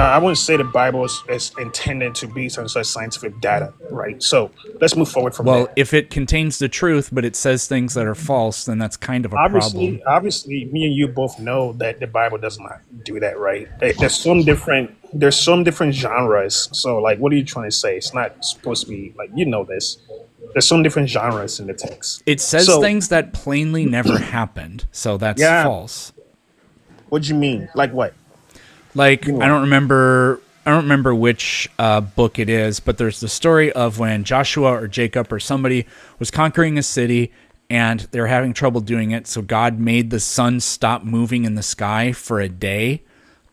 I wouldn't say the Bible is intended to be some such scientific data, right? So let's move forward from Well, there. if it contains the truth, but it says things that are false, then that's kind of a problem. Obviously, me and you both know that the Bible does not do that, right? There's some different genres. So, like, what are you trying to say? It's not supposed to be like this. There's some different genres in the text. It says So, things that plainly never happened, so that's yeah, false. what do you mean? Like what? Like You I know, don't remember. I don't remember which book it is, but there's the story of when Joshua or Jacob or somebody was conquering a city and they were having trouble doing it. So God made the sun stop moving in the sky for a day.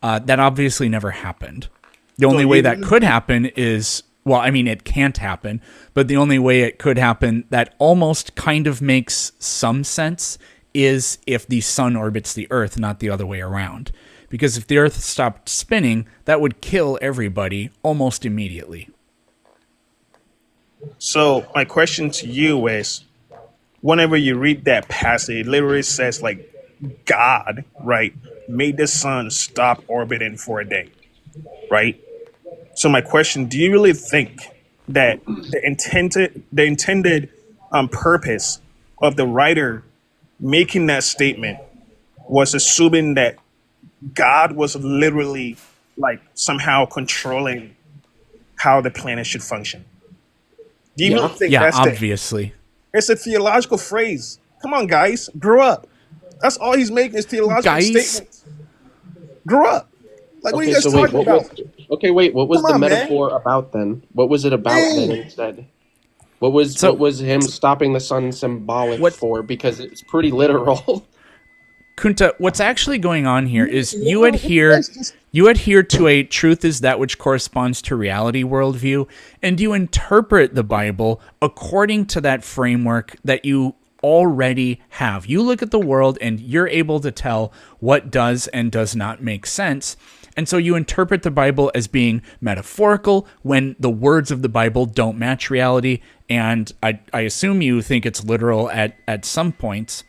That obviously never happened. The so only way that you could happen is, well, I mean, it can't happen, but the only way it could happen that almost kind of makes some sense is if the sun orbits the earth, not the other way around. Because if the earth stopped spinning, that would kill everybody almost immediately. So my question to you is, whenever you read that passage, it literally says like God, right, made the sun stop orbiting for a day, right? So my question: do you really think that the intended purpose of the writer making that statement was assuming that God was literally like somehow controlling how the planet should function? Do you really Yeah. think Yeah, that's the? obviously. It's a theological phrase. Come on, guys, grow up. That's all he's making is theological Guys, statements. Grow up. Like, what are you Okay, guys so wait, talking what was about? okay, wait, what was Come the on, man. metaphor about then? What was it about then Dang. instead? What so was him stopping the sun symbolic what for? Because it's pretty literal. Kunta, what's actually going on here is You guys just you adhere to a truth is that which corresponds to reality worldview, and you interpret the Bible according to that framework that you already have. You look at the world and you're able to tell what does and does not make sense. And so you interpret the Bible as being metaphorical when the words of the Bible don't match reality. And I assume you think it's literal at some points.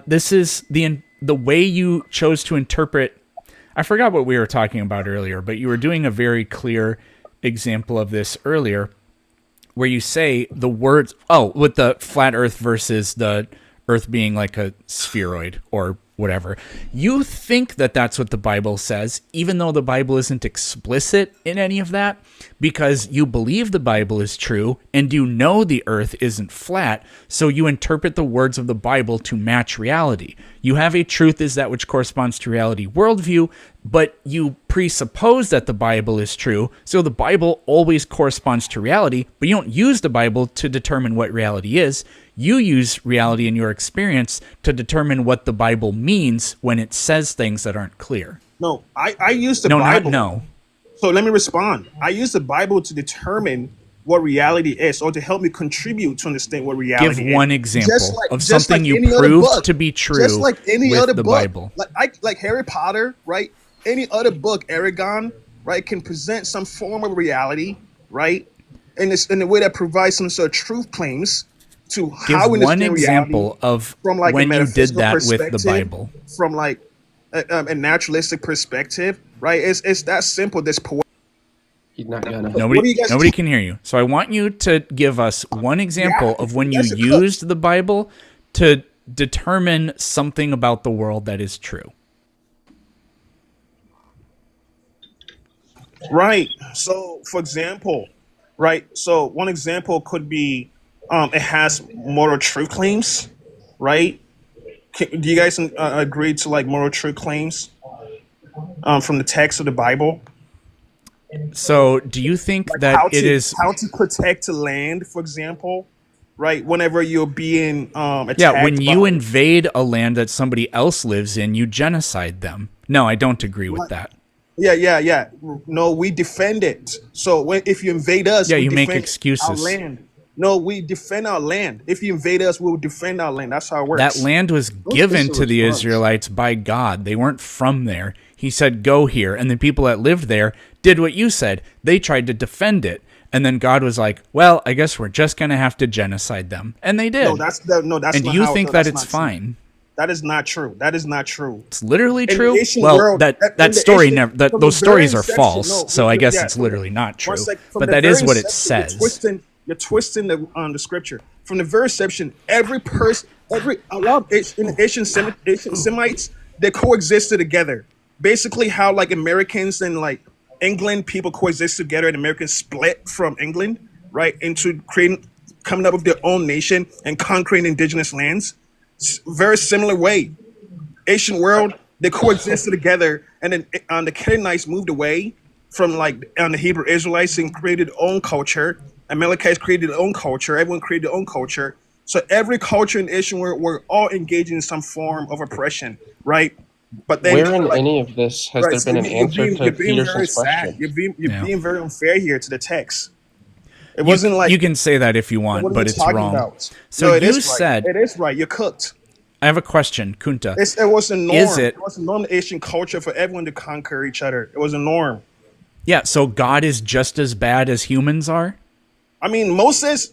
This is the way you chose to interpret. I forgot what we were talking about earlier, but you were doing a very clear example of this earlier, where you say the words. Oh, with the flat Earth versus the Earth being like a spheroid or whatever. You think that that's what the Bible says, even though the Bible isn't explicit in any of that, because you believe the Bible is true and you know the earth isn't flat, so you interpret the words of the Bible to match reality. You have a truth is that which corresponds to reality worldview, but you presuppose that the Bible is true, so the Bible always corresponds to reality, but you don't use the Bible to determine what reality is. You use reality in your experience to determine what the Bible means when it says things that aren't clear. no. I use the No, not Bible. no. So let me respond. I use the Bible to determine what reality is, or to help me contribute to understand what Give reality is. one example of Just something like you any other proved book, to be just true like any with other the book, Bible. like Harry Potter, right? Any other book, Aragon, right, can present some form of reality, right? And it's in a way that provides some sort of truth claims to Give how we one understand reality example of from like a when you did metaphysical that with the perspective, Bible. from like a naturalistic perspective, right? It's that simple. This poetic. He's not gonna. What Nobody are you guys? nobody can hear you. So I want you to give us one example Yeah, of when you you guys are cooked. used the Bible to determine something about the world that is true. Right. So, for example, right. So, one example could be, it has moral truth claims, right? Do you guys agree to like moral truth claims from the text of the Bible? So do you think Like that it is how to protect the land, for example, right? Whenever you're being yeah, when attacked by. you invade a land that somebody else lives in, you genocide them? No, I don't agree with that. Yeah, yeah, yeah. No, we defend it. So if you invade us, Yeah, we you make defend our excuses. land. No, we defend our land. If you invade us, we will defend our land. That's how it That works. land was It's given a to the response. Israelites by God. They weren't from there. He said, go here. And the people that lived there did what you said. They tried to defend it. And then God was like, well, I guess we're just going to have to genocide them. And they No, did. that's And do not you how. think No, that that's it's not true. fine? That is not true. That is not true. It's literally In the true. ancient Well, world, in that the story ancient, never. from the Those very stories are inception, false. no, So I guess yeah, it's literally not one true. sec, from But the that very is what it inception, says. you're twisting the scripture. From the very inception, every person, a lot of in the Asian Semites, they coexisted together. Basically, how like Americans and like England people coexist together, and Americans split from England, right, into creating, coming up with their own nation and conquering indigenous lands. Very similar way. Asian world, they coexisted together, and then the Canaanites moved away from like the Hebrew Israelites and created their own culture. Amalekites created their own culture. Everyone created their own culture. So every culture in the Asian world were all engaging in some form of oppression, right? But then, Where in like, any of this has right, there so been an answer you're to being very Peterson's sad. question? You're Yeah. being very unfair here to the text. It You wasn't like, you can say that if you what want, are but you it's talking wrong. about? So No, it you is right. said. It is right. You're cooked. I have a question, Kunta. It was a norm. Is it? It was a norm in Asian culture for everyone to conquer each other. It was a norm. Yeah. So God is just as bad as humans are. Moses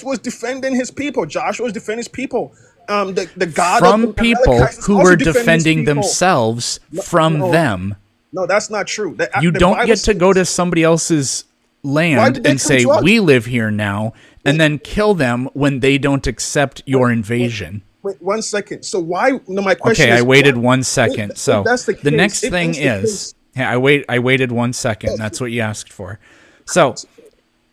was defending his people. Joshua was defending his people. The God From of the people Amalekites was who also were defending his defending people. themselves from no. them. No, that's not true. You The don't Bible get to go to says- somebody else's Why land did they and come say, to us? we live here now, and then kill them when they don't accept your invasion. Wait 1 second. So why? No, my question Okay, is. I waited why- 1 second. if So that's the the case, next if thing that's the is, case- yeah, I waited 1 second. That's what you asked for. So,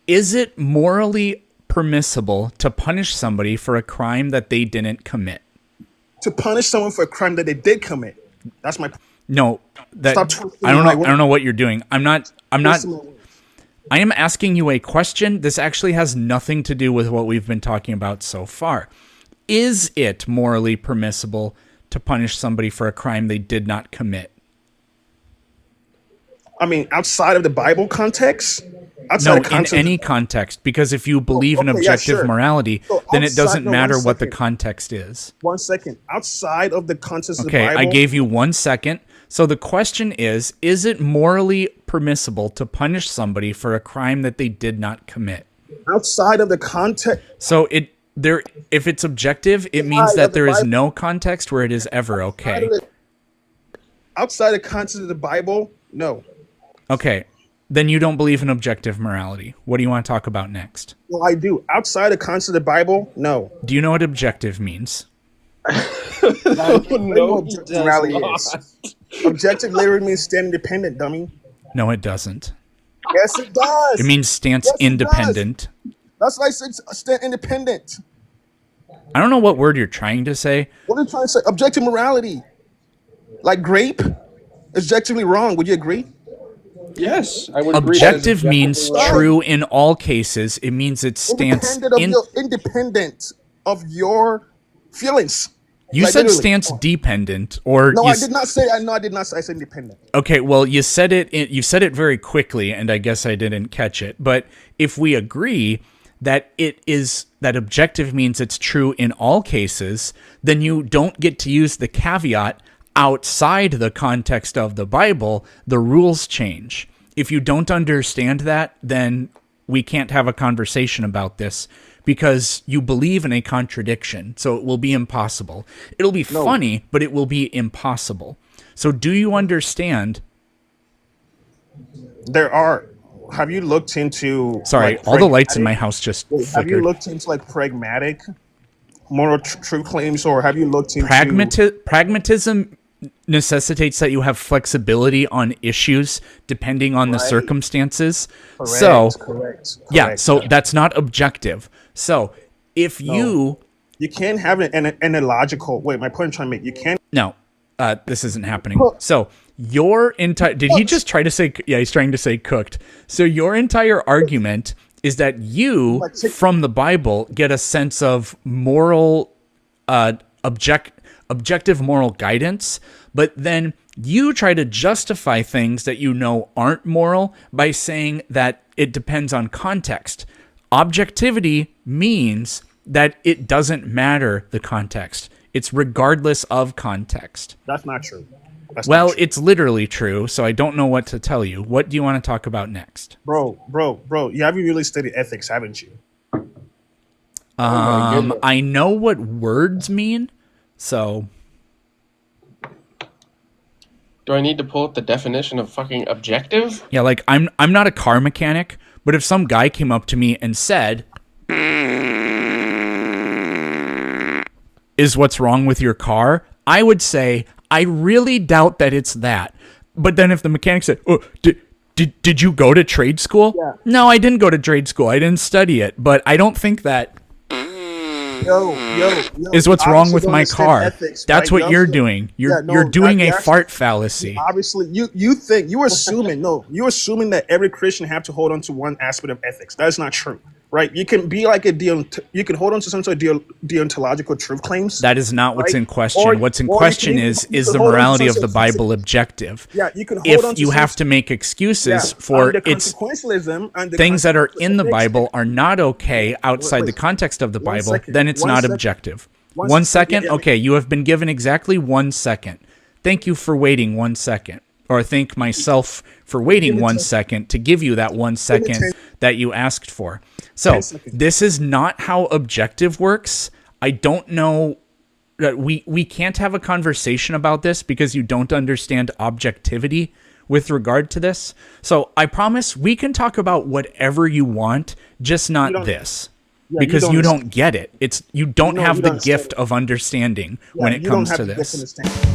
is it morally permissible to punish somebody for a crime that they didn't commit? to punish someone for a crime that they did commit. That's my. No, that Stop twisting I don't my know. I don't know what you're doing. I'm not. Twisting my words. I am asking you a question. This actually has nothing to do with what we've been talking about so far. Is it morally permissible to punish somebody for a crime they did not commit? Outside of the Bible context. Outside No, of context, in any context, because if you believe in okay, yeah, objective sure. morality, So then it outside- doesn't no, matter 1 what the second. context is. 1 second. Outside of the context of the Okay, Bible. I gave you 1 second. So the question is it morally permissible to punish somebody for a crime that they did not commit? outside of the context. So if it's objective, it means Outside that of the there is Bible. no context where it is ever okay. Outside the context of the Bible, no. Okay, then you don't believe in objective morality. What do you want to talk about next? Well, I do. Outside the context of the Bible, no. Do you know what objective means? No, he does Morality not. is. Objective literally means stand independent, dummy. No, it doesn't. Yes, it does. It means stance Yes, it independent. That's why I said stand independent. I don't know what word you're trying to say. What are you trying to say? Objective morality. Like grape? Objectively wrong. Would you agree? Yes, I would agree. that is Objective means objectively wrong. true in all cases. It means it stance Independent of your feelings. You Like, said literally. stance dependent, or No, you I did not say. No, I did not say. I said independent. Okay, well, you said it. You said it very quickly, and I guess I didn't catch it. But if we agree that that objective means it's true in all cases, then you don't get to use the caveat outside the context of the Bible. The rules change. If you don't understand that, then we can't have a conversation about this because you believe in a contradiction. So it will be impossible. It'll be funny, but it will be impossible. So do you understand? There are. Have you looked into? Sorry, like, all the lights in my pragmatic- house just Have you flickered. looked into like pragmatic moral true claims, or have you looked into Pragmatism necessitates that you have flexibility on issues depending on the Right. circumstances. Correct, So correct. yeah, so that's not objective. So if you can't have an illogical. Wait, my point I'm trying to make. You can't. no, this isn't happening. So your entire did he just try to say? Yeah, he's trying to say cooked. So your entire argument is that you from the Bible get a sense of moral, objective moral guidance, but then you try to justify things that you know aren't moral by saying that it depends on context. Objectivity means that it doesn't matter the context. It's regardless of context. That's not true. That's Well, not true. it's literally true, so I don't know what to tell you. What do you want to talk about next? bro. You haven't really studied ethics, haven't you? my goodness. I know what words mean, so Do I need to pull up the definition of fucking objective? Yeah, like I'm not a car mechanic, but if some guy came up to me and said, "Is what's wrong with your car?" I would say, "I really doubt that it's that." But then if the mechanic said, "Oh, did you go to trade school?" Yeah. No, I didn't go to trade school. I didn't study it, but I don't think that is what's wrong with my car. Ethics, That's right? what you're doing. You're doing a fart fallacy. Obviously, you're assuming you're assuming that every Christian have to hold on to one aspect of ethics. That's not true, right? You can be like you can hold on to some sort of deontological truth claims. That is not what's right? in question. Or- What's in or you question can- is you can the hold on to morality some of the sort Bible objective. Yeah, you can hold If on to you some- have to make excuses for under its consequentialism and the things that are in the consequentialism- Bible are not okay outside Wait, the context of the one Bible, second, then it's one not second. objective. One 1 second, second? yeah, Okay, you have been given exactly 1 second. Thank you for waiting 1 second. Or thank myself for waiting 1 second to give you that 1 second 10 that you asked for. So, 10 seconds. this is not how objective works. I don't know. We can't have a conversation about this because you don't understand objectivity with regard to this. So I promise we can talk about whatever you want, just not this. Yeah, Because don't you understand. don't get it. You don't have you the don't gift understand of understanding when Yeah, it you don't comes have to the this. different understanding.